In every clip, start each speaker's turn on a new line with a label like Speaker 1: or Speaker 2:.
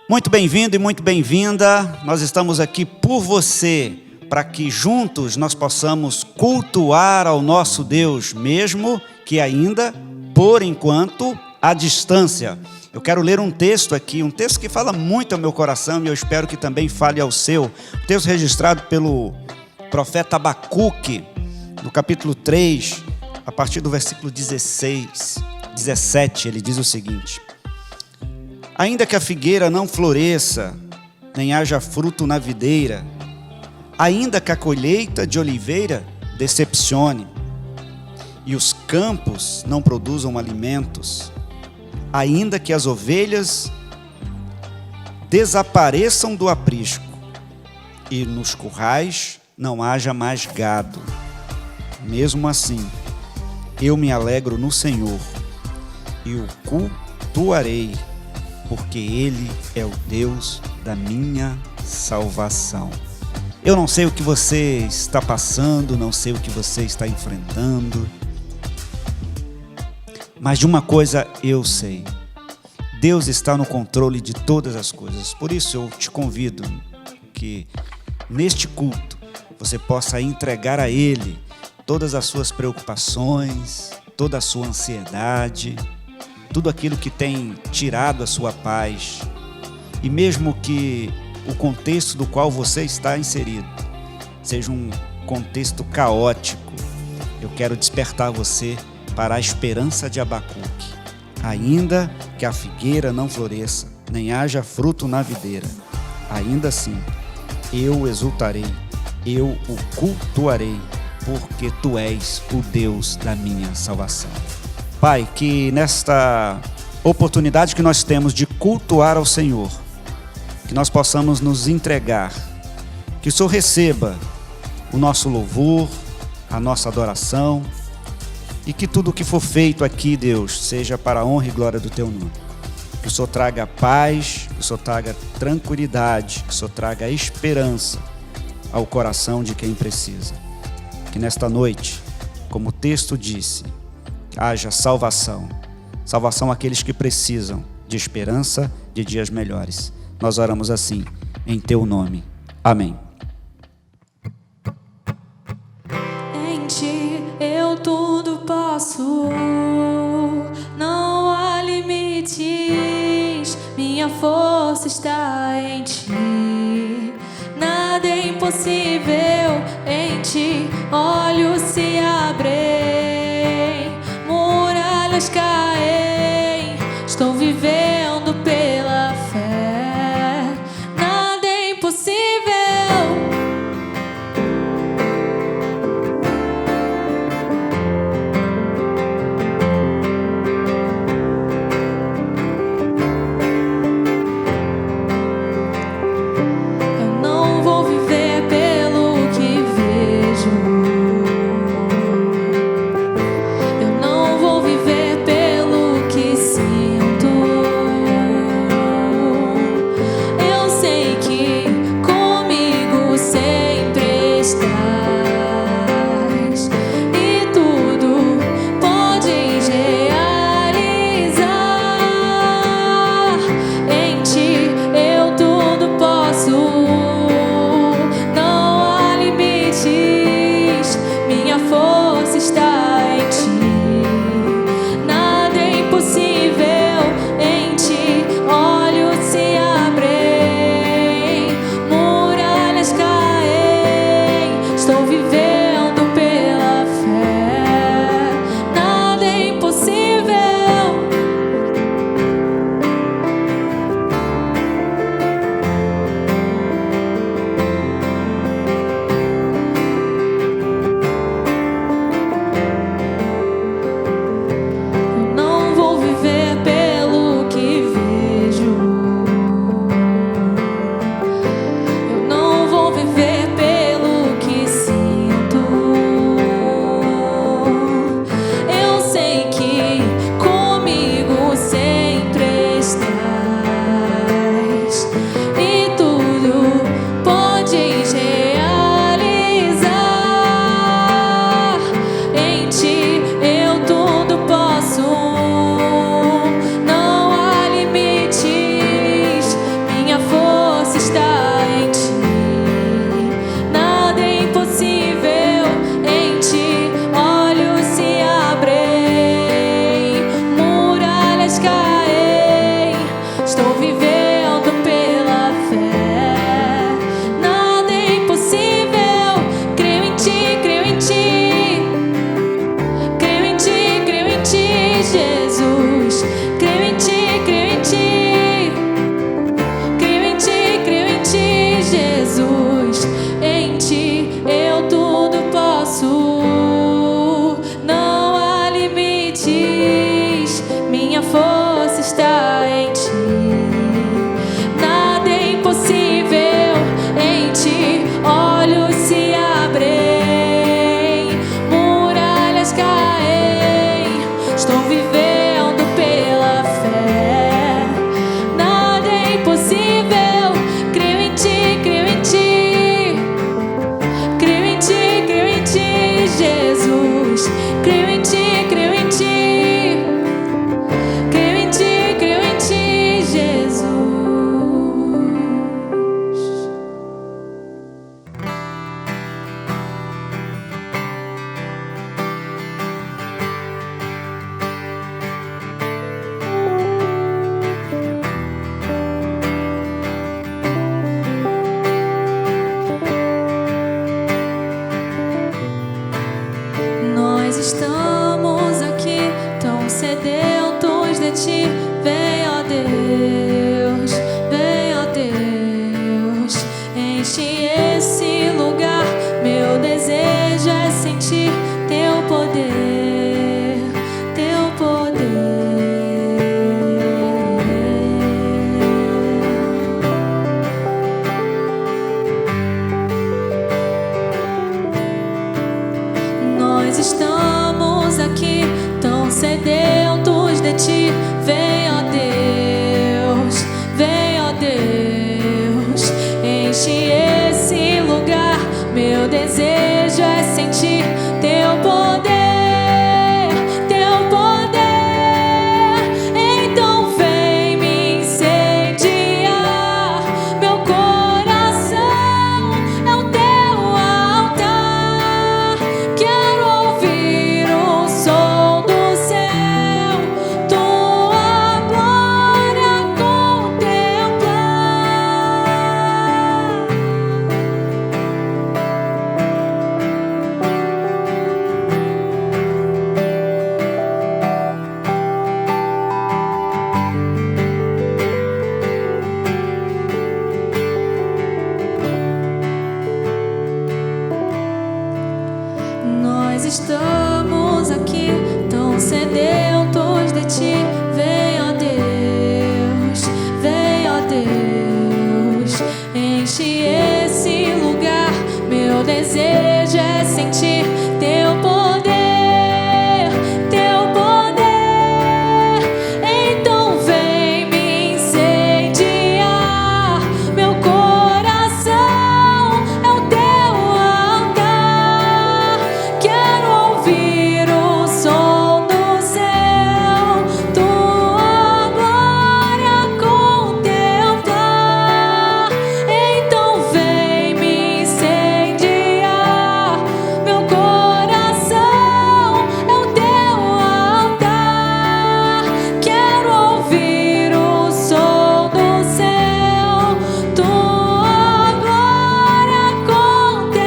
Speaker 1: Muito bem-vindo e muito bem-vinda. Nós estamos aqui por você, para que juntos nós possamos cultuar ao nosso Deus, mesmo que ainda, por enquanto, à distância. Eu quero ler um texto aqui, um texto que fala muito ao meu coração e eu espero que também fale ao seu. Um texto registrado pelo profeta Abacuque, no capítulo 3, a partir do versículo 17, ele diz o seguinte: ainda que a figueira não floresça, nem haja fruto na videira, ainda que a colheita de oliveira decepcione, e os campos não produzam alimentos, ainda que as ovelhas desapareçam do aprisco, e nos currais não haja mais gado, mesmo assim, eu me alegro no Senhor, e o cultuarei, porque Ele é o Deus da minha salvação. Eu não sei o que você está passando, não sei o que você está enfrentando, mas de uma coisa eu sei: Deus está no controle de todas as coisas. Por isso eu te convido que neste culto você possa entregar a Ele todas as suas preocupações, toda a sua ansiedade, tudo aquilo que tem tirado a sua paz. E mesmo que o contexto do qual você está inserido seja um contexto caótico, eu quero despertar você para a esperança de Abacuque. Ainda que a figueira não floresça, nem haja fruto na videira, ainda assim eu exultarei, eu o cultuarei, porque Tu és o Deus da minha salvação. Pai, que nesta oportunidade que nós temos de cultuar ao Senhor, que nós possamos nos entregar, que o Senhor receba o nosso louvor, a nossa adoração, e que tudo o que for feito aqui, Deus, seja para a honra e glória do Teu nome. Que o Senhor traga paz, que o Senhor traga tranquilidade, que o Senhor traga esperança ao coração de quem precisa. Que nesta noite, como o texto disse, haja salvação àqueles que precisam de esperança de dias melhores. Nós oramos assim, em Teu nome. Amém.
Speaker 2: Em Ti eu tudo posso, não há limites, minha força está em Ti, nada é impossível em Ti, olhos se abrem, muralhas caem, estou vivendo pela fé, nada é impossível. Eu não vou viver pelo que vejo, eu não vou viver pelo ti. Vem, ó Deus, vem, ó Deus, enche esse lugar. Meu desejo é sentir teu poder, teu poder. Então vem me incendiar. Meu coração é o teu altar. Quero ouvir o som do céu, tua glória contemplar. Nós estamos aqui tão sedentos de ti. Vem, ó Deus, vem, ó Deus, enche esse lugar. Meu desejo é sentir teu poder, teu poder. Então vem me incendiar. Meu coração é o teu altar. Quero ouvir o som do céu, tua glória contemplar. Então vem me incendiar. Meu coração é o teu altar. Quero ouvir o som do céu, tua glória contemplar.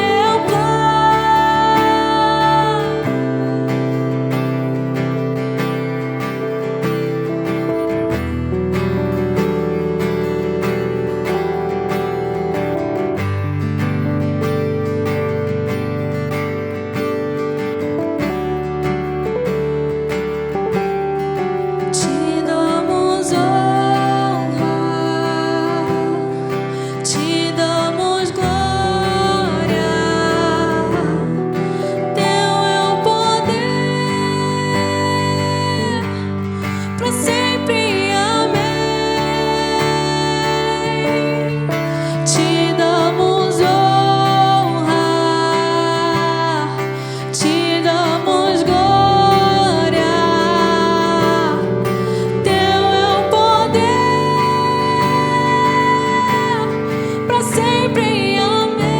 Speaker 2: Te damos honra, te damos glória. Teu é o poder, pra sempre. Amém. Te damos honra, te damos glória. Teu é o poder, pra sempre. Amém.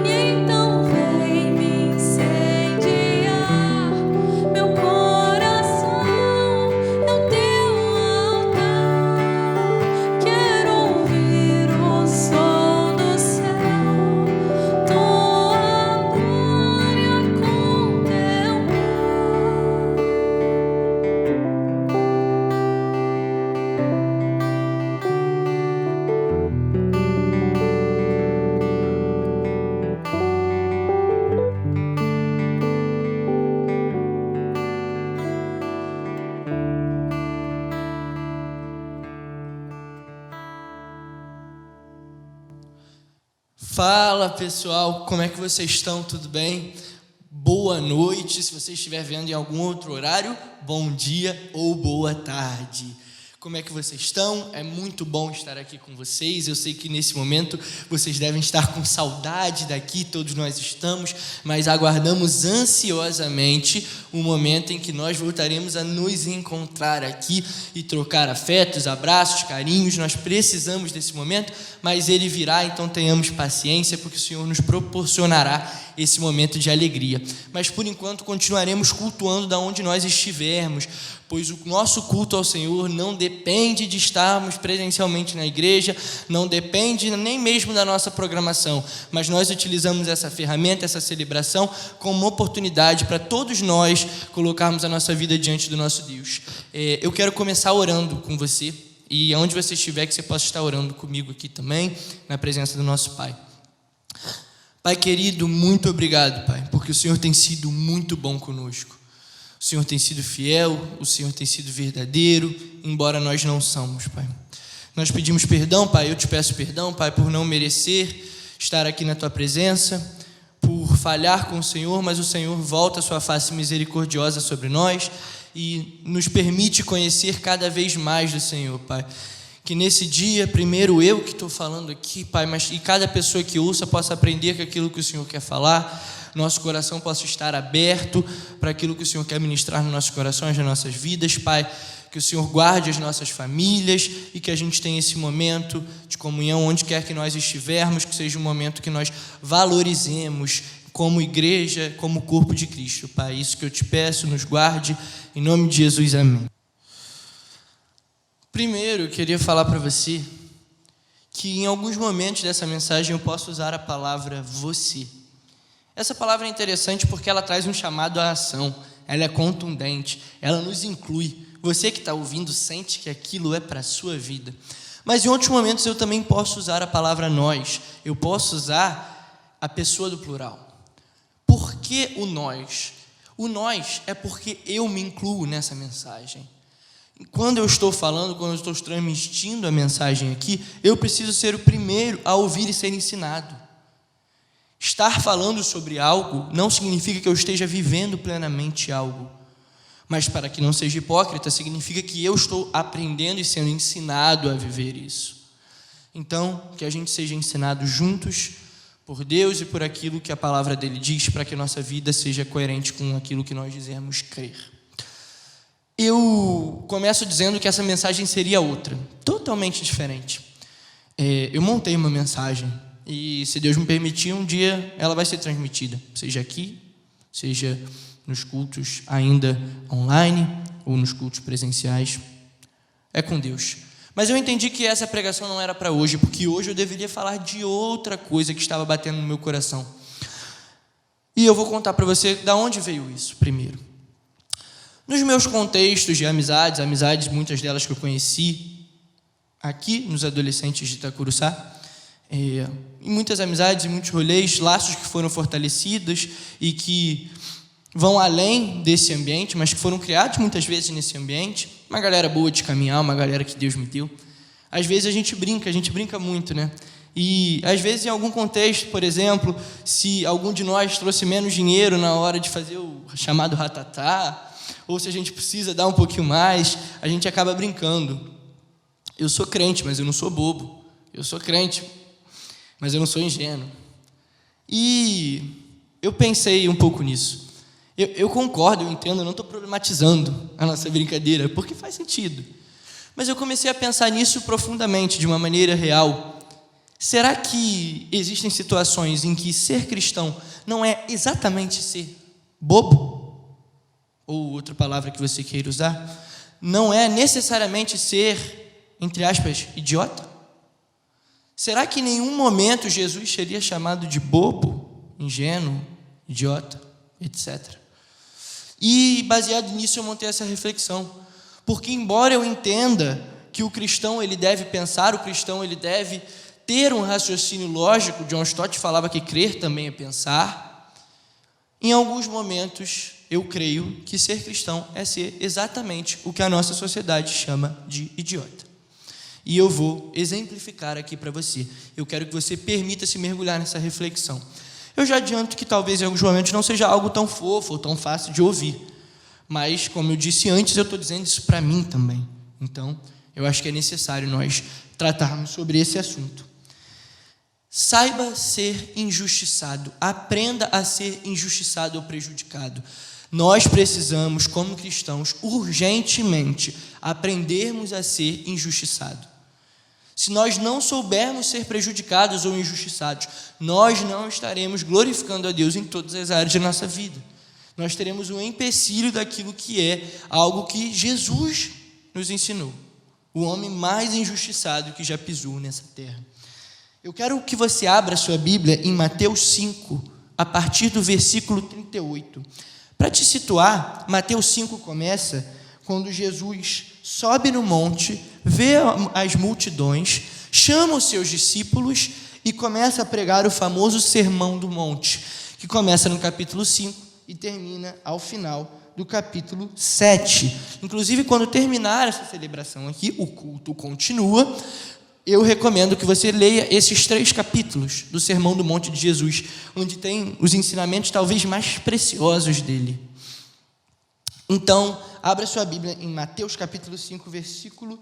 Speaker 2: E então vem me incendiar. Meu coração é o teu altar. Quero ouvir o som do céu, tua glória contemplar.
Speaker 3: Fala pessoal, como é que vocês estão? Tudo bem? Boa noite, se você estiver vendo em algum outro horário, bom dia ou boa tarde. Como é que vocês estão? É muito bom estar aqui com vocês. Eu sei que nesse momento vocês devem estar com saudade daqui, todos nós estamos, mas aguardamos ansiosamente o momento em que nós voltaremos a nos encontrar aqui e trocar afetos, abraços, carinhos. Nós precisamos desse momento, mas ele virá, então tenhamos paciência, porque o Senhor nos proporcionará esse momento de alegria. Mas por enquanto continuaremos cultuando da onde nós estivermos, pois o nosso culto ao Senhor não depende de estarmos presencialmente na igreja, não depende nem mesmo da nossa programação, mas nós utilizamos essa ferramenta, essa celebração, como uma oportunidade para todos nós colocarmos a nossa vida diante do nosso Deus. Eu quero começar orando com você, e onde você estiver, que você possa estar orando comigo aqui também, na presença do nosso Pai. Pai querido, muito obrigado, Pai, porque o Senhor tem sido muito bom conosco. O Senhor tem sido fiel, o Senhor tem sido verdadeiro, embora nós não somos, Pai. Nós pedimos perdão, Pai, eu te peço perdão, Pai, por não merecer estar aqui na Tua presença, por falhar com o Senhor, mas o Senhor volta a sua face misericordiosa sobre nós e nos permite conhecer cada vez mais do Senhor, Pai. Que nesse dia, primeiro eu que estou falando aqui, Pai, mas e cada pessoa que ouça possa aprender com aquilo que o Senhor quer falar, nosso coração possa estar aberto para aquilo que o Senhor quer ministrar nos nossos corações, nas nossas vidas, Pai. Que o Senhor guarde as nossas famílias e que a gente tenha esse momento de comunhão onde quer que nós estivermos, que seja um momento que nós valorizemos como igreja, como corpo de Cristo, Pai. Isso que eu te peço, nos guarde, em nome de Jesus, amém. Primeiro, eu queria falar para você que em alguns momentos dessa mensagem eu posso usar a palavra você. Essa palavra é interessante porque ela traz um chamado à ação, ela é contundente, ela nos inclui. Você que está ouvindo sente que aquilo é para a sua vida. Mas em outros momentos eu também posso usar a palavra nós. Eu posso usar a pessoa do plural. Por que o nós? O nós é porque eu me incluo nessa mensagem. Quando eu estou falando, quando eu estou transmitindo a mensagem aqui, eu preciso ser o primeiro a ouvir e ser ensinado. Estar falando sobre algo não significa que eu esteja vivendo plenamente algo. Mas para que não seja hipócrita, significa que eu estou aprendendo e sendo ensinado a viver isso. Então, que a gente seja ensinado juntos por Deus e por aquilo que a palavra dele diz, para que a nossa vida seja coerente com aquilo que nós dizemos crer. Eu começo dizendo que essa mensagem seria outra, totalmente diferente. Eu montei uma mensagem e, se Deus me permitir, um dia ela vai ser transmitida, seja aqui, seja nos cultos ainda online ou nos cultos presenciais. É com Deus. Mas eu entendi que essa pregação não era para hoje, porque hoje eu deveria falar de outra coisa que estava batendo no meu coração. E eu vou contar para você de onde veio isso primeiro. Nos meus contextos de amizades, muitas delas que eu conheci aqui nos adolescentes de Itacuruçá, e muitas amizades e muitos rolês, laços que foram fortalecidos e que vão além desse ambiente, mas que foram criados muitas vezes nesse ambiente. Uma galera boa de caminhar, uma galera que Deus me deu. Às vezes a gente brinca muito, né? E às vezes em algum contexto, por exemplo, se algum de nós trouxe menos dinheiro na hora de fazer o chamado ratatá, ou se a gente precisa dar um pouquinho mais, a gente acaba brincando. Eu sou crente, mas eu não sou bobo. Eu sou crente, mas eu não sou ingênuo. E eu pensei um pouco nisso. Eu concordo, eu entendo, eu não estou problematizando a nossa brincadeira, porque faz sentido. Mas eu comecei a pensar nisso profundamente, de uma maneira real. Será que existem situações em que ser cristão não é exatamente ser bobo? Ou outra palavra que você queira usar? Não é necessariamente ser, entre aspas, idiota? Será que em nenhum momento Jesus seria chamado de bobo, ingênuo, idiota, etc.? E baseado nisso eu montei essa reflexão, porque embora eu entenda que o cristão ele deve pensar, o cristão ele deve ter um raciocínio lógico, John Stott falava que crer também é pensar, em alguns momentos eu creio que ser cristão é ser exatamente o que a nossa sociedade chama de idiota. E eu vou exemplificar aqui para você. Eu quero que você permita-se mergulhar nessa reflexão. Eu já adianto que talvez em alguns momentos não seja algo tão fofo ou tão fácil de ouvir. Mas, como eu disse antes, eu estou dizendo isso para mim também. Então, eu acho que é necessário nós tratarmos sobre esse assunto. Saiba ser injustiçado. Aprenda a ser injustiçado ou prejudicado. Nós precisamos, como cristãos, urgentemente aprendermos a ser injustiçados. Se nós não soubermos ser prejudicados ou injustiçados, nós não estaremos glorificando a Deus em todas as áreas da nossa vida. Nós teremos um empecilho daquilo que é algo que Jesus nos ensinou. O homem mais injustiçado que já pisou nessa terra. Eu quero que você abra a sua Bíblia em Mateus 5, a partir do versículo 38. Para te situar, Mateus 5 começa quando Jesus sobe no monte, vê as multidões, chama os seus discípulos e começa a pregar o famoso Sermão do Monte, que começa no capítulo 5 e termina ao final do capítulo 7. Inclusive, quando terminar essa celebração aqui, o culto continua, eu recomendo que você leia esses 3 capítulos do Sermão do Monte de Jesus, onde tem os ensinamentos talvez mais preciosos dele. Então, abra sua Bíblia em Mateus capítulo 5, versículo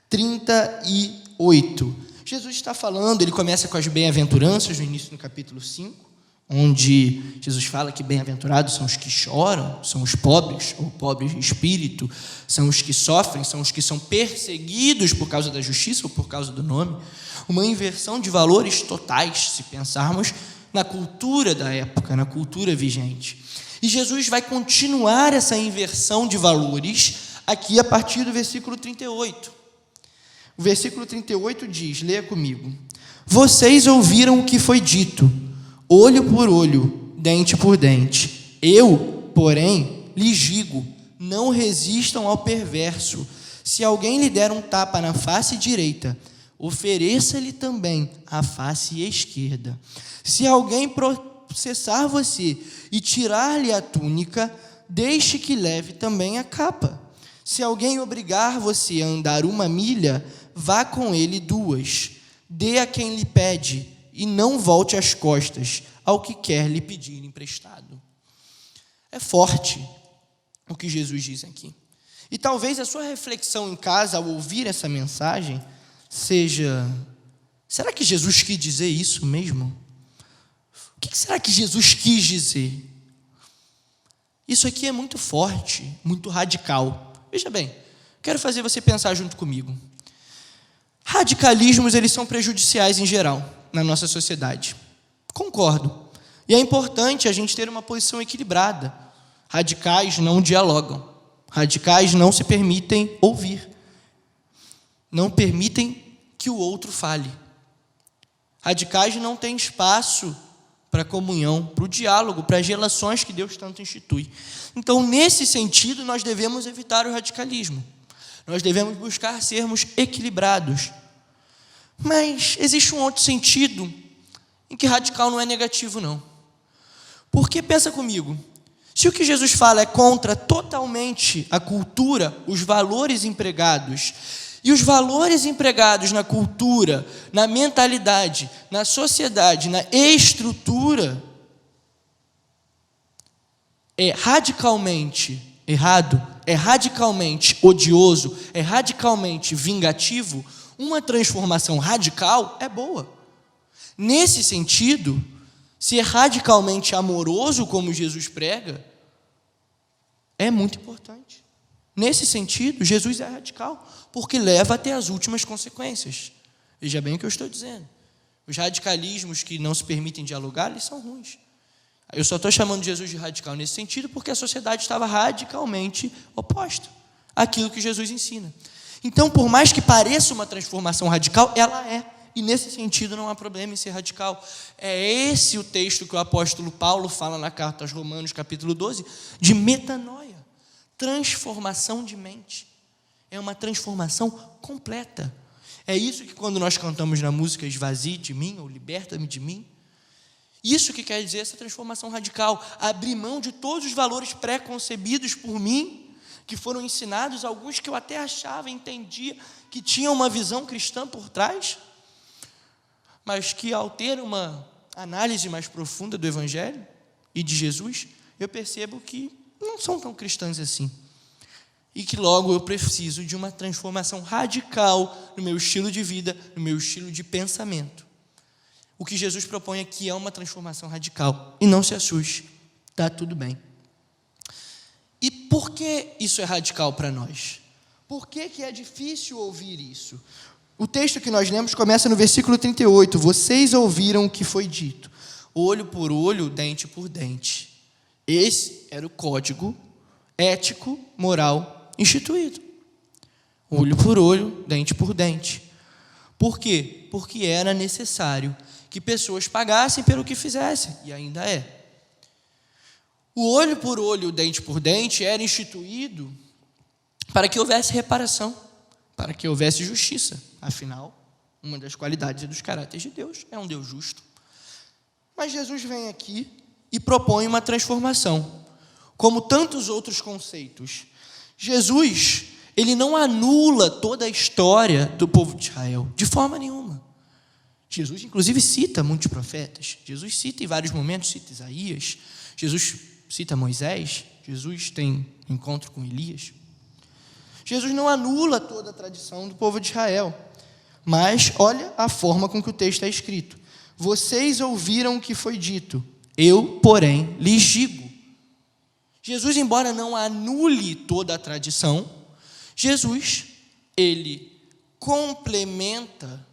Speaker 3: 38. Jesus está falando, ele começa com as bem-aventuranças no início do capítulo 5, onde Jesus fala que bem-aventurados são os que choram, são os pobres, ou pobres de espírito, são os que sofrem, são os que são perseguidos por causa da justiça ou por causa do nome. Uma inversão de valores totais, se pensarmos na cultura da época, na cultura vigente. E Jesus vai continuar essa inversão de valores aqui a partir do versículo 38. O versículo 38 diz, leia comigo: vocês ouviram o que foi dito, olho por olho, dente por dente. Eu, porém, lhes digo, não resistam ao perverso. Se alguém lhe der um tapa na face direita, ofereça-lhe também a face esquerda. Se alguém processar você e tirar-lhe a túnica, deixe que leve também a capa. Se alguém obrigar você a andar 1 milha, vá com ele 2. Dê a quem lhe pede, e não volte as costas ao que quer lhe pedir emprestado. É forte o que Jesus diz aqui. E talvez a sua reflexão em casa, ao ouvir essa mensagem, seja: será que Jesus quis dizer isso mesmo? O que será que Jesus quis dizer? Isso aqui é muito forte, muito radical. Veja bem, quero fazer você pensar junto comigo. Radicalismos, eles são prejudiciais em geral na nossa sociedade. Concordo. E é importante a gente ter uma posição equilibrada. Radicais não dialogam. Radicais não se permitem ouvir. Não permitem que o outro fale. Radicais não têm espaço para a comunhão, para o diálogo, para as relações que Deus tanto institui. Então, nesse sentido, nós devemos evitar o radicalismo. Nós devemos buscar sermos equilibrados. Mas existe um outro sentido em que radical não é negativo, não. Porque, pensa comigo, se o que Jesus fala é contra totalmente a cultura, os valores empregados, e os valores empregados na cultura, na mentalidade, na sociedade, na estrutura, é radicalmente errado, é radicalmente odioso, é radicalmente vingativo, uma transformação radical é boa. Nesse sentido, ser radicalmente amoroso, como Jesus prega, é muito importante. Nesse sentido, Jesus é radical, porque leva até as últimas consequências. Veja bem o que eu estou dizendo. Os radicalismos que não se permitem dialogar, eles são ruins. Eu só estou chamando Jesus de radical nesse sentido porque a sociedade estava radicalmente oposta àquilo que Jesus ensina. Então, por mais que pareça uma transformação radical, ela é. E nesse sentido não há problema em ser radical. É esse o texto que o apóstolo Paulo fala na carta aos Romanos, capítulo 12, de metanoia, transformação de mente. É uma transformação completa. É isso que quando nós cantamos na música Esvazie de mim, ou Liberta-me de mim, isso que quer dizer essa transformação radical, abrir mão de todos os valores pré-concebidos por mim, que foram ensinados, alguns que eu até achava, entendia, que tinham uma visão cristã por trás, mas que ao ter uma análise mais profunda do Evangelho e de Jesus, eu percebo que não são tão cristãs assim. E que logo eu preciso de uma transformação radical no meu estilo de vida, no meu estilo de pensamento. O que Jesus propõe aqui é uma transformação radical. E não se assuste, está tudo bem. E por que isso é radical para nós? Por que é difícil ouvir isso? O texto que nós lemos começa no versículo 38. Vocês ouviram o que foi dito, olho por olho, dente por dente. Esse era o código ético, moral instituído. Olho por olho, dente por dente. Por quê? Porque era necessário que pessoas pagassem pelo que fizessem, e ainda é. O olho por olho, dente por dente era instituído para que houvesse reparação, para que houvesse justiça. Afinal, uma das qualidades e dos caráteres de Deus é um Deus justo. Mas Jesus vem aqui e propõe uma transformação, como tantos outros conceitos. Jesus, ele não anula toda a história do povo de Israel, de forma nenhuma. Jesus, inclusive, cita muitos profetas. Jesus cita em vários momentos, cita Isaías. Jesus cita Moisés. Jesus tem encontro com Elias. Jesus não anula toda a tradição do povo de Israel. Mas olha a forma com que o texto é escrito. Vocês ouviram o que foi dito. Eu, porém, lhes digo. Jesus, embora não anule toda a tradição, Jesus, ele complementa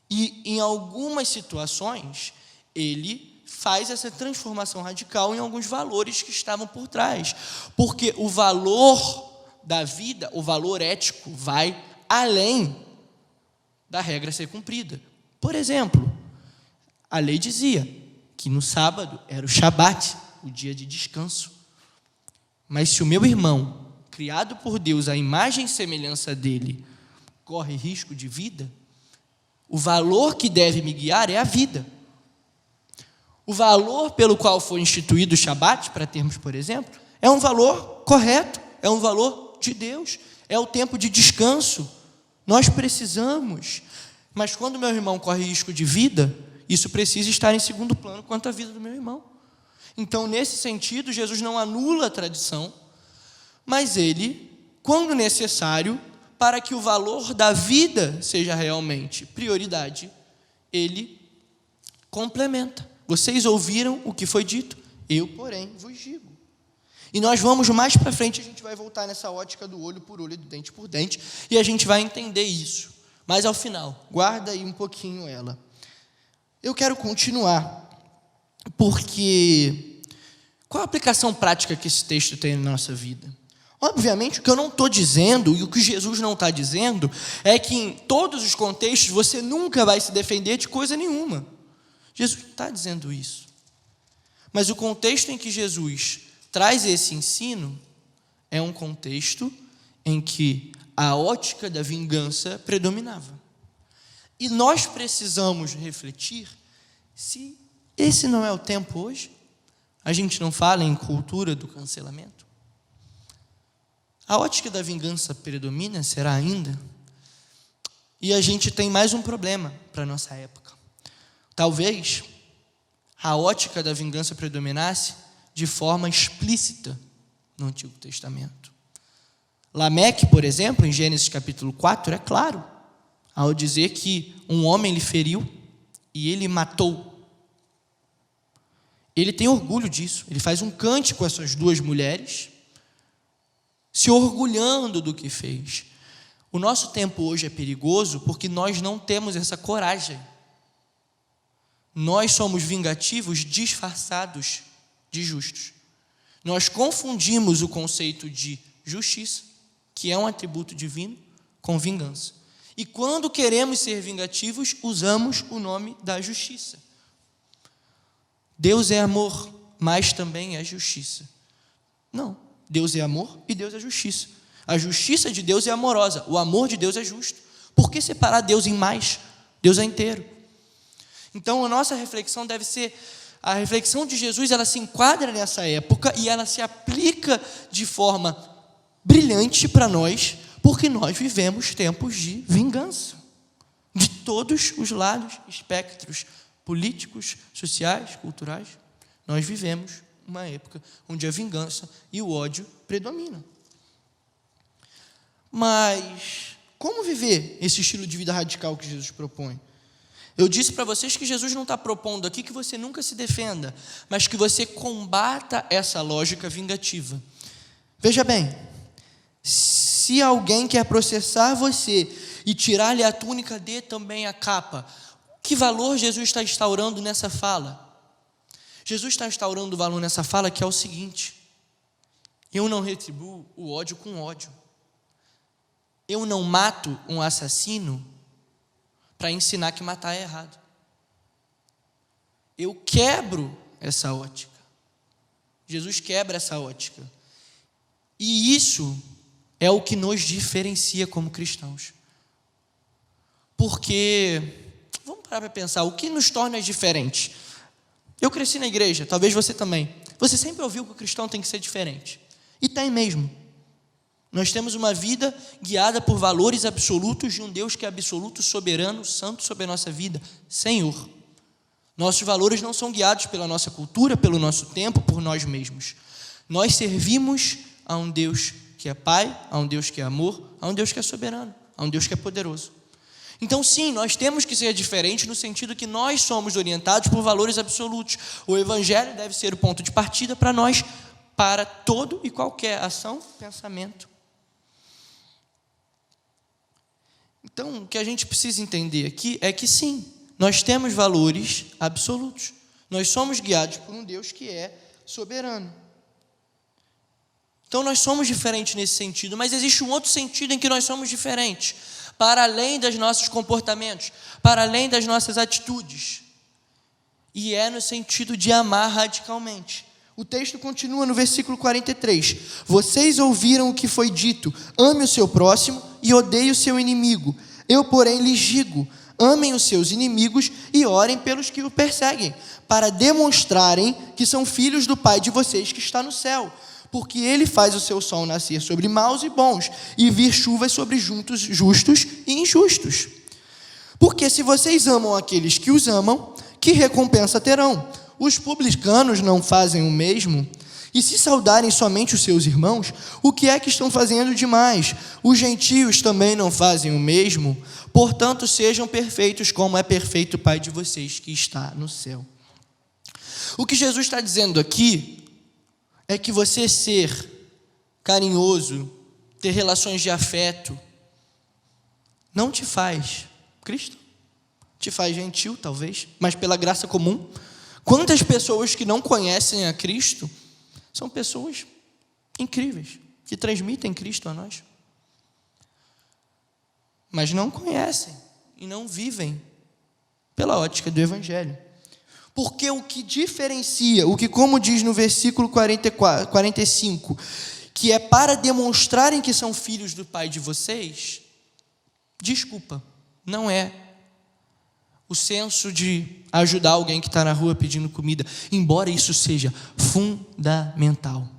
Speaker 3: e, em algumas situações, ele faz essa transformação radical em alguns valores que estavam por trás. Porque o valor da vida, o valor ético, vai além da regra ser cumprida. Por exemplo, a lei dizia que no sábado era o Shabat, o dia de descanso. Mas se o meu irmão, criado por Deus, à imagem e semelhança dele, corre risco de vida, o valor que deve me guiar é a vida. O valor pelo qual foi instituído o Shabat, para termos, por exemplo, é um valor correto, é um valor de Deus, é o tempo de descanso. Nós precisamos, mas quando meu irmão corre risco de vida, isso precisa estar em segundo plano quanto à vida do meu irmão. Então, nesse sentido, Jesus não anula a tradição, mas ele, quando necessário, para que o valor da vida seja realmente prioridade, ele complementa. Vocês ouviram o que foi dito, eu, porém, vos digo. E nós vamos mais para frente, a gente vai voltar nessa ótica do olho por olho, do dente por dente, e a gente vai entender isso. Mas ao final, guarda aí um pouquinho ela. Eu quero continuar, porque qual a aplicação prática que esse texto tem na nossa vida? Obviamente, o que eu não estou dizendo, e o que Jesus não está dizendo, é que em todos os contextos você nunca vai se defender de coisa nenhuma. Jesus não está dizendo isso. Mas o contexto em que Jesus traz esse ensino é um contexto em que a ótica da vingança predominava. E nós precisamos refletir se esse não é o tempo hoje. A gente não fala em cultura do cancelamento. A ótica da vingança predomina, será ainda? E a gente tem mais um problema para a nossa época. Talvez a ótica da vingança predominasse de forma explícita no Antigo Testamento. Lameque, por exemplo, em Gênesis capítulo 4, é claro, ao dizer que um homem lhe feriu e ele matou. Ele tem orgulho disso, ele faz um cântico com essas duas mulheres, se orgulhando do que fez. O nosso tempo hoje é perigoso porque nós não temos essa coragem. Nós somos vingativos disfarçados de justos. Nós confundimos o conceito de justiça, que é um atributo divino, com vingança. E quando queremos ser vingativos, usamos o nome da justiça. Deus é amor, mas também é justiça. Não, Deus é amor e Deus é justiça. A justiça de Deus é amorosa, o amor de Deus é justo. Por que separar Deus em mais? Deus é inteiro. Então, a nossa reflexão deve ser, a reflexão de Jesus, ela se enquadra nessa época e ela se aplica de forma brilhante para nós, porque nós vivemos tempos de vingança, de todos os lados, espectros políticos, sociais, culturais. Nós vivemos uma época onde a vingança e o ódio predominam. Mas como viver esse estilo de vida radical que Jesus propõe? Eu disse para vocês que Jesus não está propondo aqui que você nunca se defenda, mas que você combata essa lógica vingativa. Veja bem, se alguém quer processar você e tirar-lhe a túnica, dê também a capa. Que valor Jesus está instaurando nessa fala? Jesus está instaurando o valor nessa fala que é o seguinte: eu não retribuo o ódio com ódio. Eu não mato um assassino para ensinar que matar é errado. Eu quebro essa ótica. Jesus quebra essa ótica. E isso é o que nos diferencia como cristãos. Porque, vamos parar para pensar, o que nos torna diferentes? Eu cresci na igreja, talvez você também. Você sempre ouviu que o cristão tem que ser diferente. E tem mesmo. Nós temos uma vida guiada por valores absolutos de um Deus que é absoluto, soberano, santo sobre a nossa vida, Senhor. Nossos valores não são guiados pela nossa cultura, pelo nosso tempo, por nós mesmos. Nós servimos a um Deus que é Pai, a um Deus que é amor, a um Deus que é soberano, a um Deus que é poderoso. Então, sim, nós temos que ser diferentes no sentido que nós somos orientados por valores absolutos. O Evangelho deve ser o ponto de partida para nós, para todo e qualquer ação, pensamento. Então, o que a gente precisa entender aqui é que, sim, nós temos valores absolutos. Nós somos guiados por um Deus que é soberano. Então, nós somos diferentes nesse sentido, mas existe um outro sentido em que nós somos diferentes, para além dos nossos comportamentos, para além das nossas atitudes. E é no sentido de amar radicalmente. O texto continua no versículo 43. Vocês ouviram o que foi dito, ame o seu próximo e odeie o seu inimigo. Eu, porém, lhes digo, amem os seus inimigos e orem pelos que o perseguem, para demonstrarem que são filhos do Pai de vocês que está no céu. Porque Ele faz o seu sol nascer sobre maus e bons, e vir chuvas sobre justos e injustos. Porque se vocês amam aqueles que os amam, que recompensa terão? Os publicanos não fazem o mesmo? E se saudarem somente os seus irmãos, o que é que estão fazendo demais? Os gentios também não fazem o mesmo? Portanto, sejam perfeitos como é perfeito o Pai de vocês que está no céu. O que Jesus está dizendo aqui é que você ser carinhoso, ter relações de afeto, não te faz cristão. Te faz gentil, talvez, mas pela graça comum. Quantas pessoas que não conhecem a Cristo são pessoas incríveis, que transmitem Cristo a nós, mas não conhecem e não vivem pela ótica do Evangelho. Porque o que diferencia, o que, como diz no versículo 45, que é para demonstrarem que são filhos do Pai de vocês, desculpa, não é o senso de ajudar alguém que está na rua pedindo comida, embora isso seja fundamental,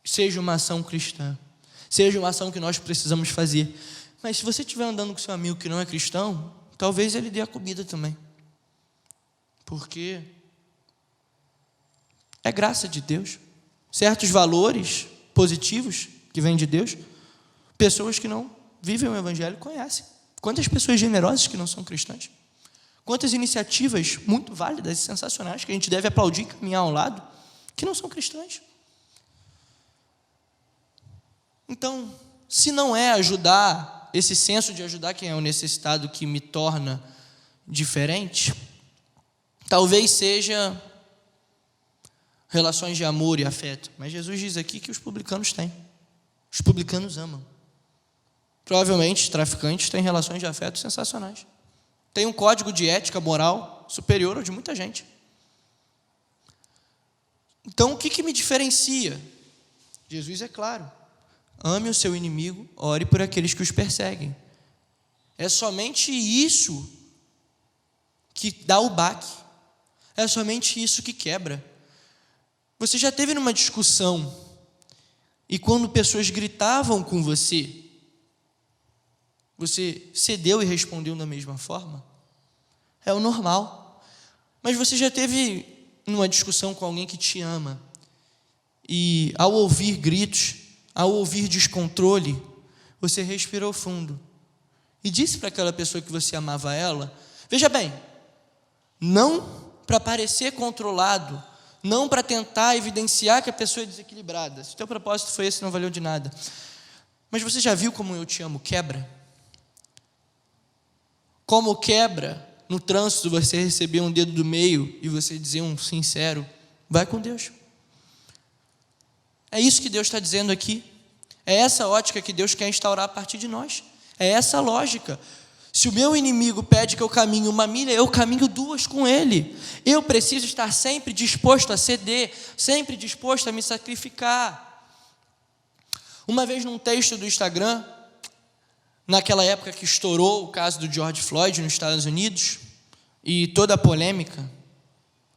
Speaker 3: seja uma ação cristã, seja uma ação que nós precisamos fazer, mas se você estiver andando com seu amigo que não é cristão, talvez ele dê a comida também, porque é graça de Deus, certos valores positivos que vêm de Deus, pessoas que não vivem o Evangelho conhecem. Quantas pessoas generosas que não são cristãs, quantas iniciativas muito válidas e sensacionais que a gente deve aplaudir e caminhar ao lado, que não são cristãs. Então, se não é ajudar, esse senso de ajudar quem é o necessitado que me torna diferente, talvez seja relações de amor e afeto. Mas Jesus diz aqui que os publicanos têm. Os publicanos amam. Provavelmente, traficantes têm relações de afeto sensacionais. Tem um código de ética moral superior ao de muita gente. Então, o que me diferencia? Jesus é claro. Ame o seu inimigo, ore por aqueles que os perseguem. É somente isso que dá o baque. É somente isso que quebra. Você já teve numa discussão e quando pessoas gritavam com você, você cedeu e respondeu da mesma forma? É o normal. Mas você já teve numa discussão com alguém que te ama e ao ouvir gritos, ao ouvir descontrole, você respirou fundo e disse para aquela pessoa que você amava ela, veja bem, não para parecer controlado, não para tentar evidenciar que a pessoa é desequilibrada. Se o teu propósito foi esse, não valeu de nada. Mas você já viu como eu te amo quebra? Como quebra no trânsito você receber um dedo do meio e você dizer um sincero, vai com Deus. É isso que Deus está dizendo aqui. É essa ótica que Deus quer instaurar a partir de nós. É essa lógica. Se o meu inimigo pede que eu caminhe 1 milha, eu caminho 2 com ele. Eu preciso estar sempre disposto a ceder, sempre disposto a me sacrificar. Uma vez num texto do Instagram, naquela época que estourou o caso do George Floyd nos Estados Unidos, e toda a polêmica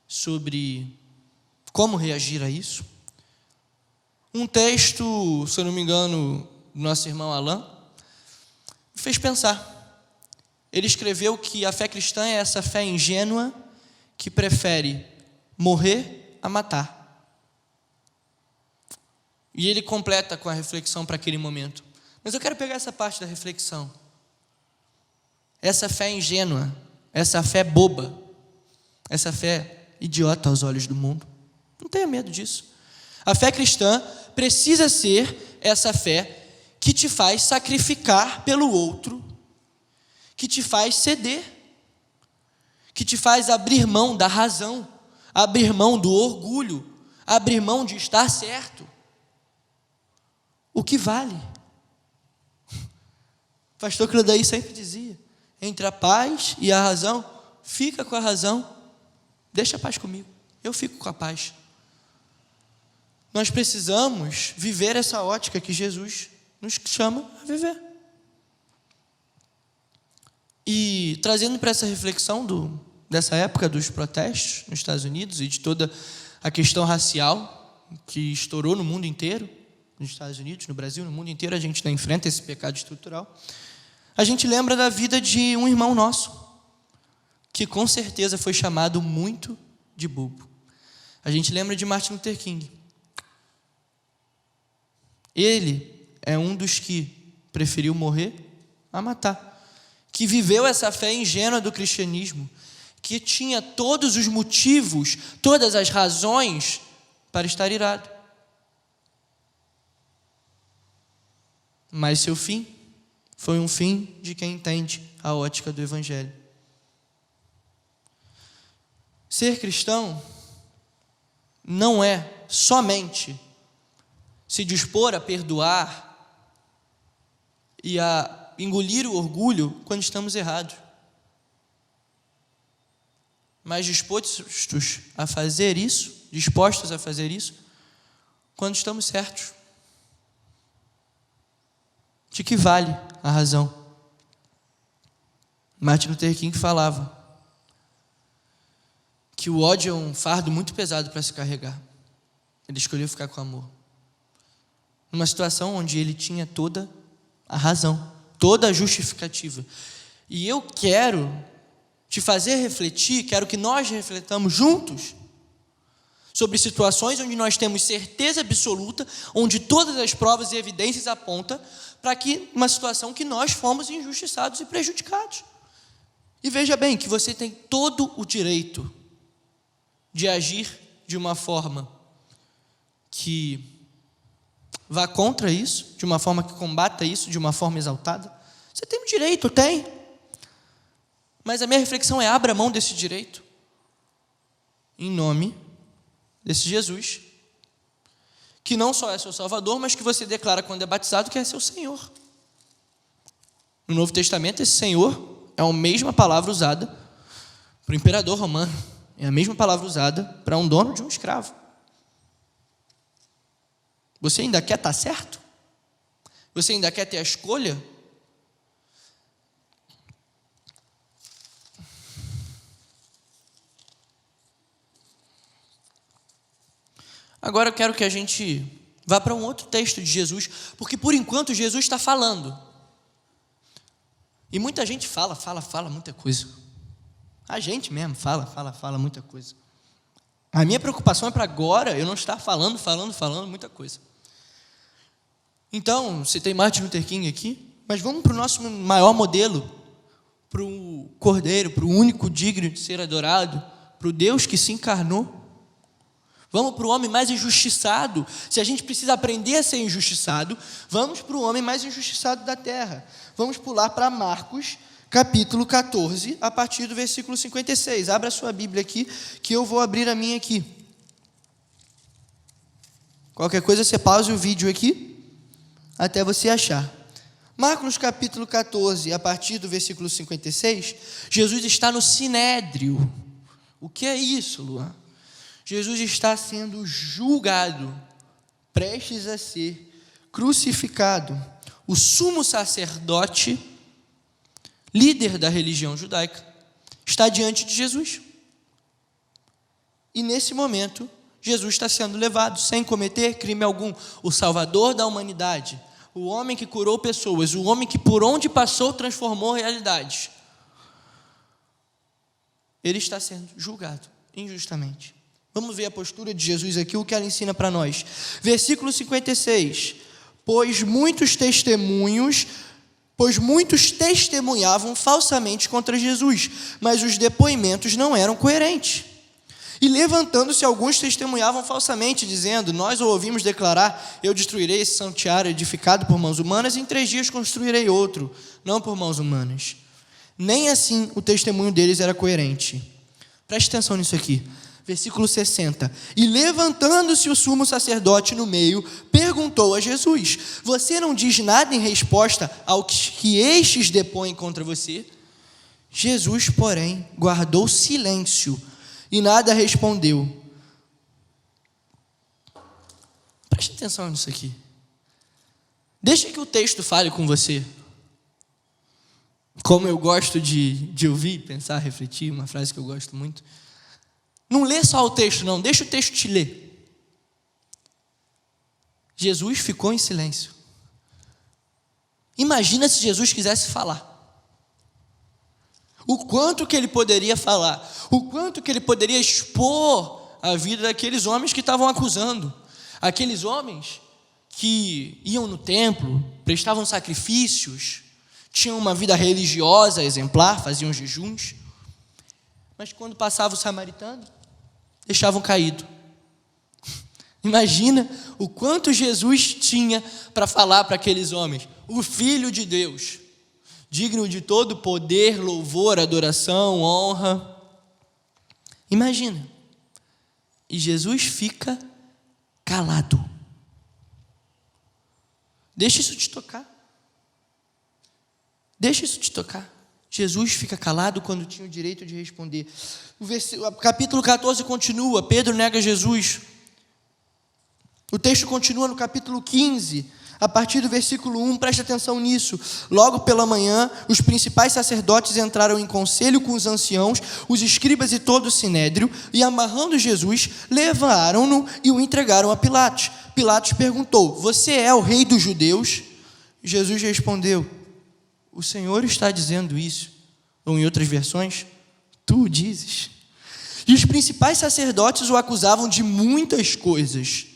Speaker 3: sobre como reagir a isso, Um texto, se eu não me engano, do nosso irmão Alain, me fez pensar. Ele escreveu que a fé cristã é essa fé ingênua que prefere morrer a matar. E ele completa com a reflexão para aquele momento. Mas eu quero pegar essa parte da reflexão. Essa fé ingênua, essa fé boba, essa fé idiota aos olhos do mundo. Não tenha medo disso. A fé cristã precisa ser essa fé que te faz sacrificar pelo outro, que te faz ceder, que te faz abrir mão da razão, abrir mão do orgulho, abrir mão de estar certo. O que vale? O pastor Clodaí sempre dizia, entre a paz e a razão, fica com a razão, deixa a paz comigo, eu fico com a paz. Nós precisamos viver essa ótica que Jesus nos chama a viver. E trazendo para essa reflexão dessa época dos protestos nos Estados Unidos e de toda a questão racial que estourou no mundo inteiro, nos Estados Unidos, no Brasil, no mundo inteiro, a gente ainda enfrenta esse pecado estrutural. A gente lembra da vida de um irmão nosso, que com certeza foi chamado muito de bobo. A gente lembra de Martin Luther King. Ele é um dos que preferiu morrer a matar, que viveu essa fé ingênua do cristianismo, que tinha todos os motivos, todas as razões para estar irado. Mas seu fim foi um fim de quem entende a ótica do Evangelho. Ser cristão não é somente se dispor a perdoar e a engolir o orgulho quando estamos errados, mas dispostos a fazer isso quando estamos certos. De que vale a razão? Martin Luther King falava que o ódio é um fardo muito pesado para se carregar. Ele escolheu ficar com amor. Numa situação onde ele tinha toda a razão, toda a justificativa. E eu quero te fazer refletir, quero que nós refletamos juntos sobre situações onde nós temos certeza absoluta, onde todas as provas e evidências apontam para que uma situação que nós fomos injustiçados e prejudicados. E veja bem que você tem todo o direito de agir de uma forma que vá contra isso, de uma forma que combata isso, de uma forma exaltada. Você tem o direito, tem. Mas a minha reflexão é: abra mão desse direito em nome desse Jesus, que não só é seu Salvador, mas que você declara quando é batizado que é seu Senhor. No Novo Testamento, esse Senhor é a mesma palavra usada para o imperador romano, é a mesma palavra usada para um dono de um escravo. Você ainda quer estar certo? Você ainda quer ter a escolha? Agora eu quero que a gente vá para um outro texto de Jesus, porque por enquanto Jesus está falando. E muita gente fala muita coisa. A gente mesmo fala muita coisa. A minha preocupação é para agora eu não estar falando muita coisa. Então, você tem Martin Luther King aqui, mas vamos para o nosso maior modelo, para o Cordeiro, para o único digno de ser adorado, para o Deus que se encarnou. Vamos para o homem mais injustiçado. Se a gente precisa aprender a ser injustiçado, vamos para o homem mais injustiçado da terra. Vamos pular para Marcos, capítulo 14, a partir do versículo 56. Abra a sua Bíblia aqui, que eu vou abrir a minha aqui. Qualquer coisa, você pausa o vídeo aqui, até você achar. Marcos, capítulo 14, a partir do versículo 56, Jesus está no Sinédrio. O que é isso, Luan? Jesus está sendo julgado, prestes a ser crucificado. O sumo sacerdote, líder da religião judaica, está diante de Jesus. E nesse momento, Jesus está sendo levado sem cometer crime algum. O Salvador da humanidade, o homem que curou pessoas, o homem que por onde passou transformou realidades. Ele está sendo julgado injustamente. Vamos ver a postura de Jesus aqui, o que ela ensina para nós. Versículo 56. Pois muitos testemunhavam falsamente contra Jesus, mas os depoimentos não eram coerentes. E levantando-se, alguns testemunhavam falsamente, dizendo: nós o ouvimos declarar: eu destruirei esse santuário edificado por mãos humanas, e em 3 dias construirei outro, não por mãos humanas. Nem assim o testemunho deles era coerente. Preste atenção nisso aqui. Versículo 60. E levantando-se o sumo sacerdote no meio, perguntou a Jesus: você não diz nada em resposta ao que estes depõem contra você? Jesus, porém, guardou silêncio e nada respondeu. Preste atenção nisso aqui. Deixa que o texto fale com você. Como eu gosto de ouvir, pensar, refletir, uma frase que eu gosto muito. Não lê só o texto, não. Deixa o texto te ler. Jesus ficou em silêncio. Imagina se Jesus quisesse falar. O quanto que ele poderia falar. O quanto que ele poderia expor a vida daqueles homens que estavam acusando. Aqueles homens que iam no templo, prestavam sacrifícios, tinham uma vida religiosa exemplar, faziam jejuns. Mas quando passava o samaritano, deixavam caído. Imagina o quanto Jesus tinha para falar para aqueles homens. O Filho de Deus, digno de todo poder, louvor, adoração, honra. Imagina. E Jesus fica calado. Deixa isso te tocar. Deixa isso te tocar. Jesus fica calado quando tinha o direito de responder. O capítulo 14 continua, Pedro nega Jesus. O texto continua no capítulo 15, a partir do versículo 1, preste atenção nisso. Logo pela manhã, os principais sacerdotes entraram em conselho com os anciãos, os escribas e todo o sinédrio, e amarrando Jesus, levaram-no e o entregaram a Pilatos. Pilatos perguntou: você é o rei dos judeus? Jesus respondeu: o Senhor está dizendo isso. Ou em outras versões, tu o dizes. E os principais sacerdotes o acusavam de muitas coisas.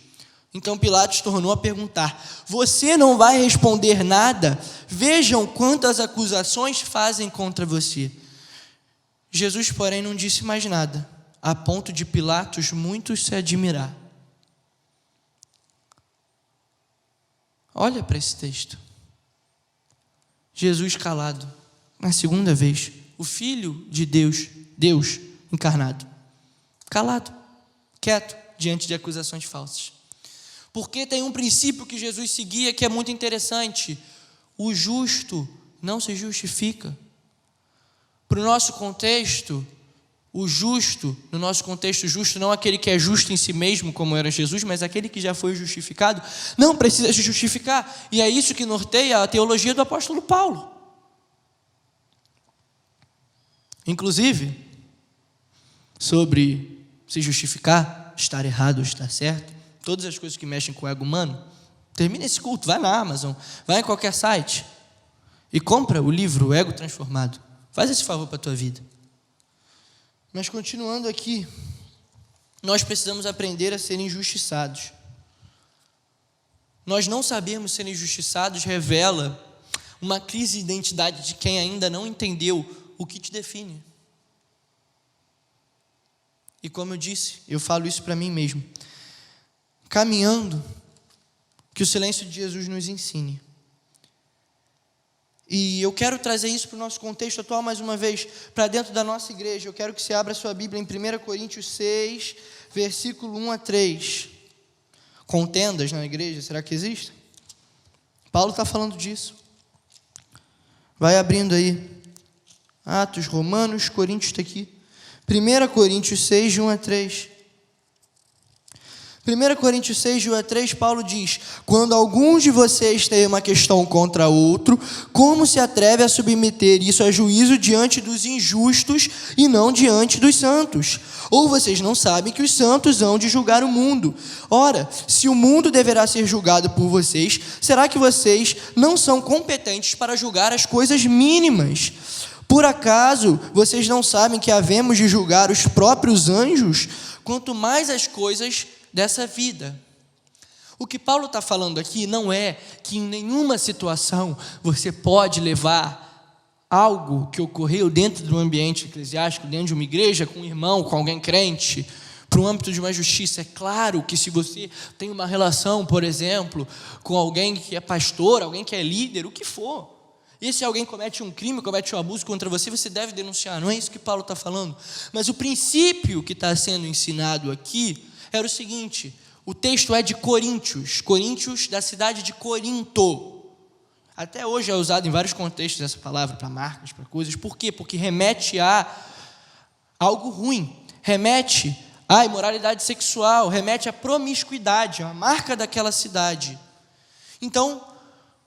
Speaker 3: Então Pilatos tornou a perguntar: você não vai responder nada? Vejam quantas acusações fazem contra você. Jesus, porém, não disse mais nada, a ponto de Pilatos muito se admirar. Olha para esse texto. Jesus calado, na segunda vez, o Filho de Deus, Deus encarnado, calado, quieto, diante de acusações falsas. Porque tem um princípio que Jesus seguia que é muito interessante: o justo não se justifica. Para o nosso contexto, o justo, no nosso contexto, justo não aquele que é justo em si mesmo, como era Jesus, mas aquele que já foi justificado, não precisa se justificar. E é isso que norteia a teologia do apóstolo Paulo. Inclusive, sobre se justificar, estar errado ou estar certo, todas as coisas que mexem com o ego humano, termina esse culto, vai na Amazon, vai em qualquer site e compra o livro O Ego Transformado. Faz esse favor para a tua vida. Mas continuando aqui, nós precisamos aprender a ser injustiçados. Nós não sabermos ser injustiçados revela uma crise de identidade de quem ainda não entendeu o que te define. E como eu disse, eu falo isso para mim mesmo. Caminhando, que o silêncio de Jesus nos ensine. E eu quero trazer isso para o nosso contexto atual mais uma vez, para dentro da nossa igreja. Eu quero que você abra a sua Bíblia em 1 Coríntios 6, versículo 1 a 3. Contendas na igreja, será que existe? Paulo está falando disso. Vai abrindo aí. Atos, Romanos, Coríntios está aqui. 1 Coríntios 6, de 1 a 3. 1 Coríntios 6, de 1 a 3, Paulo diz: quando alguns de vocês têm uma questão contra outro, como se atreve a submeter isso a juízo diante dos injustos e não diante dos santos? Ou vocês não sabem que os santos hão de julgar o mundo? Ora, se o mundo deverá ser julgado por vocês, será que vocês não são competentes para julgar as coisas mínimas? Por acaso vocês não sabem que havemos de julgar os próprios anjos? Quanto mais as coisas dessa vida. O que Paulo está falando aqui não é que em nenhuma situação você pode levar algo que ocorreu dentro do ambiente eclesiástico, dentro de uma igreja, com um irmão, com alguém crente, para o âmbito de uma justiça. É claro que se você tem uma relação, por exemplo, com alguém que é pastor, alguém que é líder, o que for, e se alguém comete um crime, comete um abuso contra você, você deve denunciar. Não é isso que Paulo está falando. Mas o princípio que está sendo ensinado aqui era o seguinte: o texto é de Coríntios, da cidade de Corinto. Até hoje é usado em vários contextos essa palavra, para marcas, para coisas. Por quê? Porque remete a algo ruim, remete à imoralidade sexual, remete à promiscuidade, a marca daquela cidade. Então,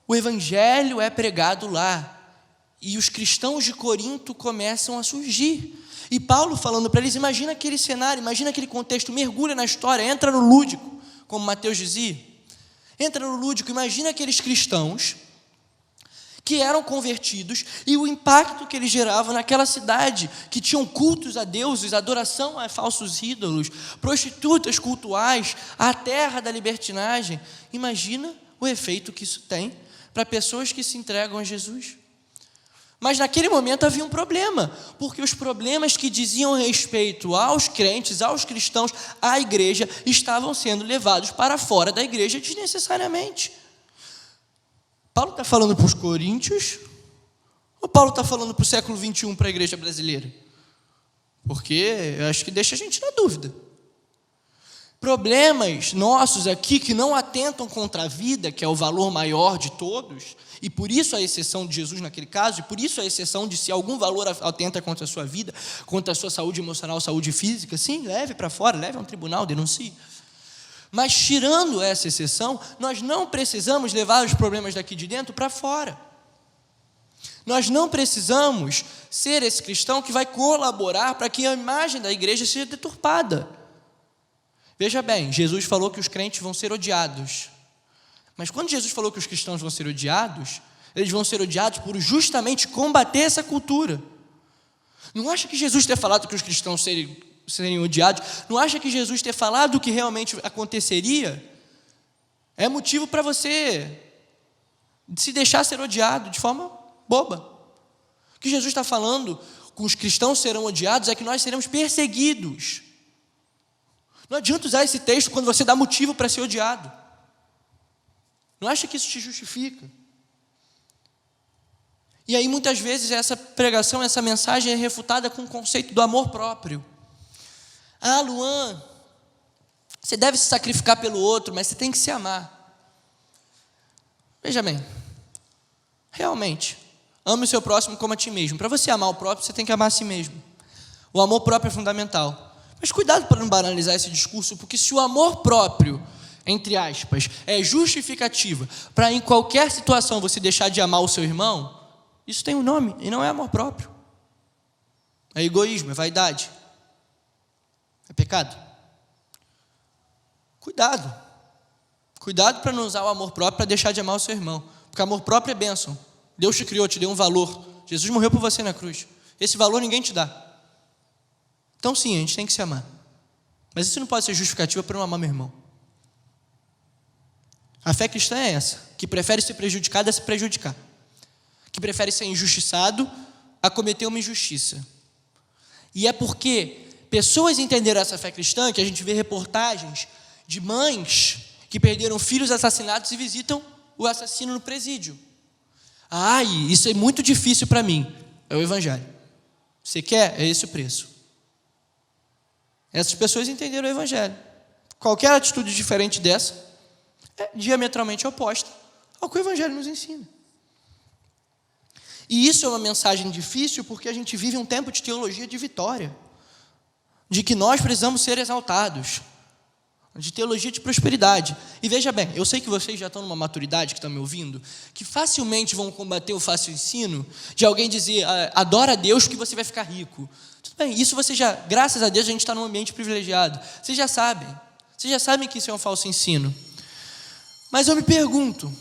Speaker 3: o evangelho é pregado lá, e os cristãos de Corinto começam a surgir. E Paulo falando para eles: imagina aquele cenário, imagina aquele contexto, mergulha na história, entra no lúdico, como Mateus dizia. Entra no lúdico, imagina aqueles cristãos que eram convertidos e o impacto que eles geravam naquela cidade, que tinham cultos a deuses, adoração a falsos ídolos, prostitutas cultuais, a terra da libertinagem. Imagina o efeito que isso tem para pessoas que se entregam a Jesus. Mas naquele momento havia um problema, porque os problemas que diziam respeito aos crentes, aos cristãos, à igreja, estavam sendo levados para fora da igreja desnecessariamente. Paulo está falando para os coríntios, ou Paulo está falando para o século 21, para a igreja brasileira? Porque eu acho que deixa a gente na dúvida. Problemas nossos aqui que não atentam contra a vida, que é o valor maior de todos, e por isso a exceção de Jesus naquele caso, e por isso a exceção de se algum valor atenta contra a sua vida, contra a sua saúde emocional, saúde física, sim, leve para fora, leve a um tribunal, denuncie. Mas tirando essa exceção, nós não precisamos levar os problemas daqui de dentro para fora. Nós não precisamos ser esse cristão que vai colaborar para que a imagem da igreja seja deturpada. Veja bem, Jesus falou que os crentes vão ser odiados. Mas quando Jesus falou que os cristãos vão ser odiados, eles vão ser odiados por justamente combater essa cultura. Não acha que Jesus ter falado que os cristãos seriam odiados, não acha que Jesus ter falado o que realmente aconteceria, é motivo para você se deixar ser odiado de forma boba? O que Jesus está falando que os cristãos serão odiados é que nós seremos perseguidos. Não adianta usar esse texto quando você dá motivo para ser odiado. Não acha que isso te justifica? E aí muitas vezes essa pregação, essa mensagem é refutada com o conceito do amor próprio. Ah, Luan, você deve se sacrificar pelo outro, mas você tem que se amar. Veja bem, realmente, ame o seu próximo como a ti mesmo. Para você amar o próprio, você tem que amar a si mesmo. O amor próprio é fundamental. Mas cuidado para não banalizar esse discurso, porque se o amor próprio, entre aspas, é justificativa para em qualquer situação você deixar de amar o seu irmão, isso tem um nome e não é amor próprio. É egoísmo, é vaidade. É pecado. Cuidado para não usar o amor próprio para deixar de amar o seu irmão, porque amor próprio é bênção. Deus te criou, te deu um valor. Jesus morreu por você na cruz. Esse valor ninguém te dá. Então sim, a gente tem que se amar. Mas isso não pode ser justificativa para não amar meu irmão. A fé cristã é essa, que prefere ser prejudicado a se prejudicar, que prefere ser injustiçado a cometer uma injustiça. E é porque pessoas entenderam essa fé cristã que a gente vê reportagens de mães que perderam filhos assassinados e visitam o assassino no presídio. Ai, isso é muito difícil para mim. É o evangelho. Você quer? É esse o preço. Essas pessoas entenderam o evangelho. Qualquer atitude diferente dessa é diametralmente oposta ao que o evangelho nos ensina. E isso é uma mensagem difícil porque a gente vive um tempo de teologia de vitória, de que nós precisamos ser exaltados. de teologia de prosperidade. E veja bem, eu sei que vocês já estão numa maturidade, que estão me ouvindo, que facilmente vão combater o fácil ensino de alguém dizer, adora a Deus que você vai ficar rico. Tudo bem, isso você já, graças a Deus, a gente está num ambiente privilegiado. Vocês já sabem que isso é um falso ensino. Mas eu me pergunto,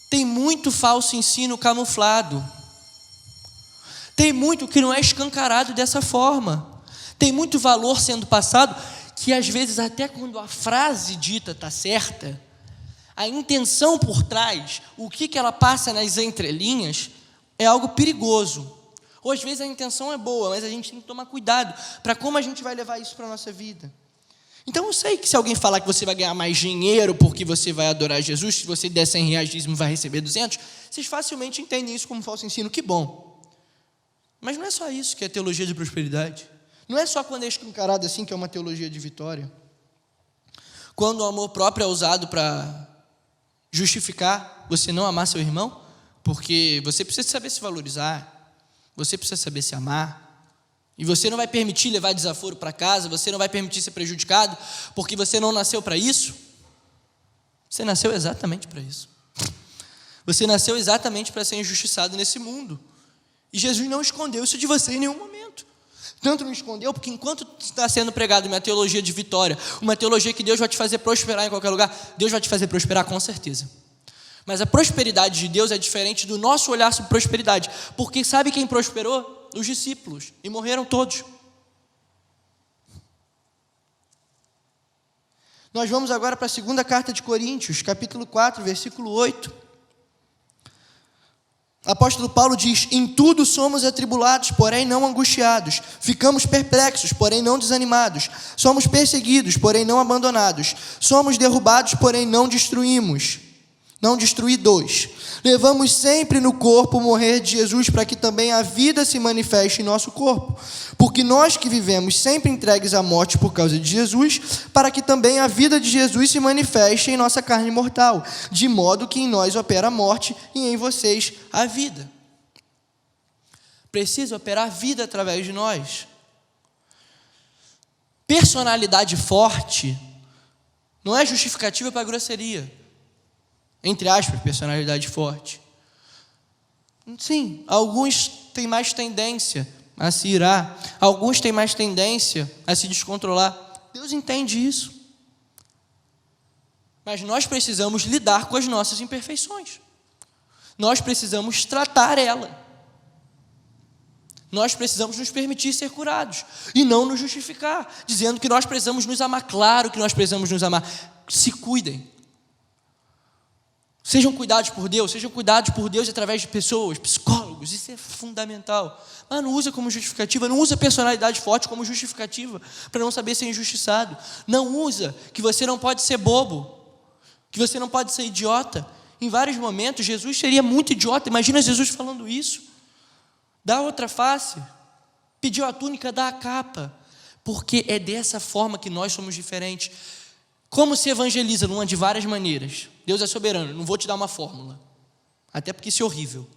Speaker 3: tem muito falso ensino camuflado. Tem muito que não é escancarado dessa forma. Tem muito valor sendo passado que, às vezes, até quando a frase dita está certa, a intenção por trás, o que ela passa nas entrelinhas, é algo perigoso. Ou, às vezes, a intenção é boa, mas a gente tem que tomar cuidado para como a gente vai levar isso para a nossa vida. Então, eu sei que se alguém falar que você vai ganhar mais dinheiro porque você vai adorar Jesus, se você der 100 reais dízimo vai receber 200, vocês facilmente entendem isso como falso ensino, que bom. Mas não é só isso que é teologia de prosperidade. Não é só quando é escancarado assim que é uma teologia de vitória. Quando o amor próprio é usado para justificar você não amar seu irmão, porque você precisa saber se valorizar, você precisa saber se amar, e você não vai permitir levar desaforo para casa, você não vai permitir ser prejudicado, porque você não nasceu para isso. Você nasceu exatamente para isso. Você nasceu exatamente para ser injustiçado nesse mundo. E Jesus não escondeu isso de você em nenhum momento. Tanto não escondeu, porque enquanto está sendo pregado uma teologia de vitória, uma teologia que Deus vai te fazer prosperar em qualquer lugar, Deus vai te fazer prosperar com certeza. Mas a prosperidade de Deus é diferente do nosso olhar sobre prosperidade. Porque sabe quem prosperou? Os discípulos. E morreram todos. Nós vamos agora para a segunda carta de Coríntios, capítulo 4, versículo 8. Apóstolo Paulo diz, em tudo somos atribulados, porém não angustiados. Ficamos perplexos, porém não desanimados. Somos perseguidos, porém não abandonados. Somos derrubados, porém não destruídos. Levamos sempre no corpo o morrer de Jesus, para que também a vida se manifeste em nosso corpo. Porque nós que vivemos sempre entregues à morte por causa de Jesus, para que também a vida de Jesus se manifeste em nossa carne mortal, de modo que em nós opera a morte e em vocês a vida. Precisa operar a vida através de nós. Personalidade forte não é justificativa para grosseria. Entre aspas, personalidade forte. Sim, alguns têm mais tendência a se irar, alguns têm mais tendência a se descontrolar. Deus entende isso. Mas nós precisamos lidar com as nossas imperfeições. Nós precisamos tratar ela. Nós precisamos nos permitir ser curados e não nos justificar, dizendo que nós precisamos nos amar. Claro que nós precisamos nos amar. Se cuidem. Sejam cuidados por Deus através de pessoas, psicólogos, isso é fundamental. Mas não usa como justificativa, não usa personalidade forte como justificativa para não saber ser injustiçado. Não usa que você não pode ser bobo, que você não pode ser idiota. Em vários momentos, Jesus seria muito idiota. Imagina Jesus falando isso. Dá outra face, pediu a túnica, dá a capa. Porque é dessa forma que nós somos diferentes. Como se evangeliza? Numa de várias maneiras. Deus é soberano, não vou te dar uma fórmula. Até porque isso é horrível.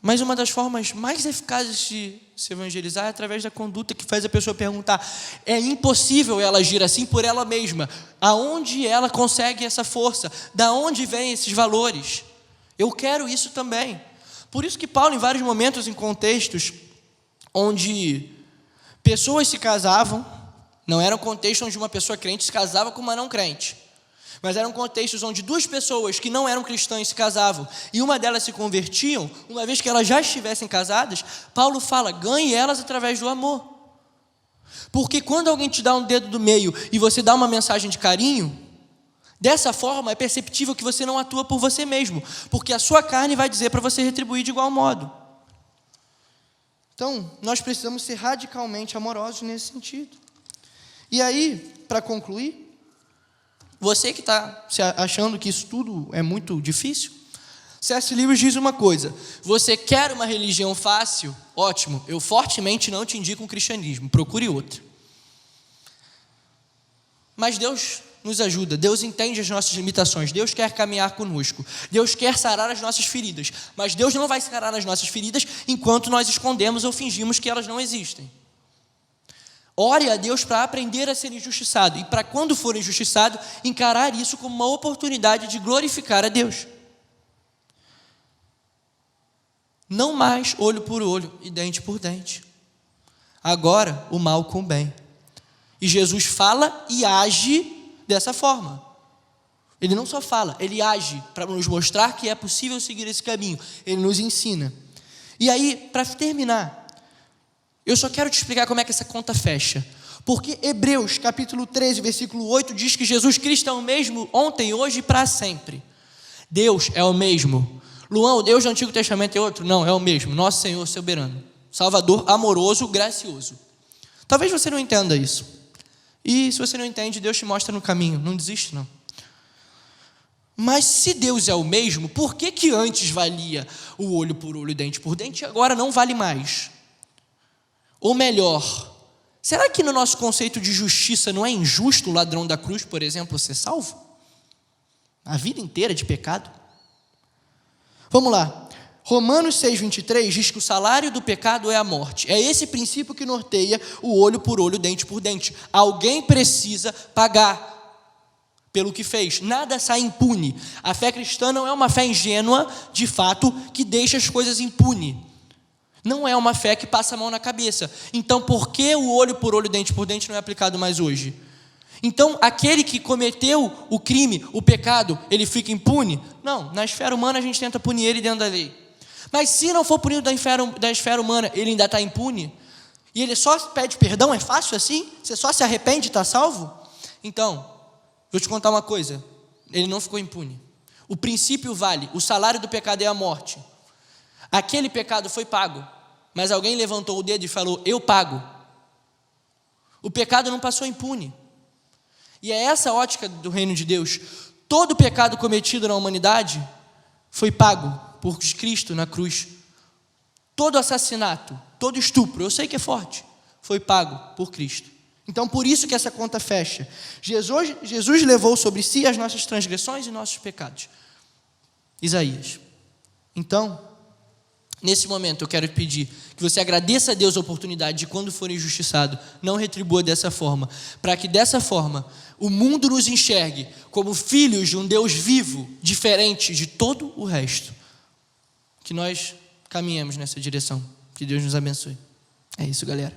Speaker 3: Mas uma das formas mais eficazes de se evangelizar é através da conduta, que faz a pessoa perguntar, é impossível ela agir assim por ela mesma. Aonde ela consegue essa força? Da onde vêm esses valores? Eu quero isso também. Por isso que Paulo, em vários momentos, em contextos onde pessoas se casavam, não era um contexto onde uma pessoa crente se casava com uma não crente, mas eram contextos onde duas pessoas que não eram cristãs se casavam e uma delas se convertiam, uma vez que elas já estivessem casadas, Paulo fala, ganhe elas através do amor. Porque quando alguém te dá um dedo do meio e você dá uma mensagem de carinho, dessa forma é perceptível que você não atua por você mesmo, porque a sua carne vai dizer para você retribuir de igual modo. Então, nós precisamos ser radicalmente amorosos nesse sentido. E aí, para concluir, você que está achando que isso tudo é muito difícil, C.S. Lewis diz uma coisa, você quer uma religião fácil? Ótimo, eu fortemente não te indico um cristianismo, procure outro. Mas Deus nos ajuda, Deus entende as nossas limitações, Deus quer caminhar conosco, Deus quer sarar as nossas feridas, mas Deus não vai sarar as nossas feridas enquanto nós escondemos ou fingimos que elas não existem. Ore a Deus para aprender a ser injustiçado e para, quando for injustiçado, encarar isso como uma oportunidade de glorificar a Deus. Não mais olho por olho e dente por dente. Agora, o mal com o bem. E Jesus fala e age dessa forma. Ele não só fala, ele age para nos mostrar que é possível seguir esse caminho. Ele nos ensina. E aí, para terminar, eu só quero te explicar como é que essa conta fecha. Porque Hebreus, capítulo 13, versículo 8, diz que Jesus Cristo é o mesmo ontem, hoje e para sempre. Deus é o mesmo. Luan, o Deus do Antigo Testamento é outro? Não, é o mesmo. Nosso Senhor soberano. Salvador, amoroso, gracioso. Talvez você não entenda isso. E se você não entende, Deus te mostra no caminho. Não desiste, não. Mas se Deus é o mesmo, por que antes valia o olho por olho e dente por dente e agora não vale mais? Ou melhor, será que no nosso conceito de justiça não é injusto o ladrão da cruz, por exemplo, ser salvo? A vida inteira de pecado? Vamos lá. Romanos 6,23 diz que o salário do pecado é a morte. É esse princípio que norteia o olho por olho, dente por dente. Alguém precisa pagar pelo que fez. Nada sai impune. A fé cristã não é uma fé ingênua, de fato, que deixa as coisas impunes. Não é uma fé que passa a mão na cabeça. Então, por que o olho por olho, dente por dente não é aplicado mais hoje? Então, aquele que cometeu o crime, o pecado, ele fica impune? Não, na esfera humana a gente tenta punir ele dentro da lei. Mas se não for punido da esfera humana, ele ainda está impune? E ele só pede perdão? É fácil assim? Você só se arrepende e está salvo? Então, vou te contar uma coisa. Ele não ficou impune. O princípio vale. O salário do pecado é a morte. Aquele pecado foi pago. Mas alguém levantou o dedo e falou, eu pago. O pecado não passou impune. E é essa a ótica do reino de Deus. Todo pecado cometido na humanidade foi pago por Cristo na cruz. Todo assassinato, todo estupro, eu sei que é forte, foi pago por Cristo. Então, por isso que essa conta fecha. Jesus levou sobre si as nossas transgressões e nossos pecados. Isaías. Então, nesse momento eu quero pedir que você agradeça a Deus a oportunidade de, quando for injustiçado, não retribua dessa forma, para que dessa forma o mundo nos enxergue como filhos de um Deus vivo, diferente de todo o resto. Que nós caminhemos nessa direção. Que Deus nos abençoe. É isso, galera.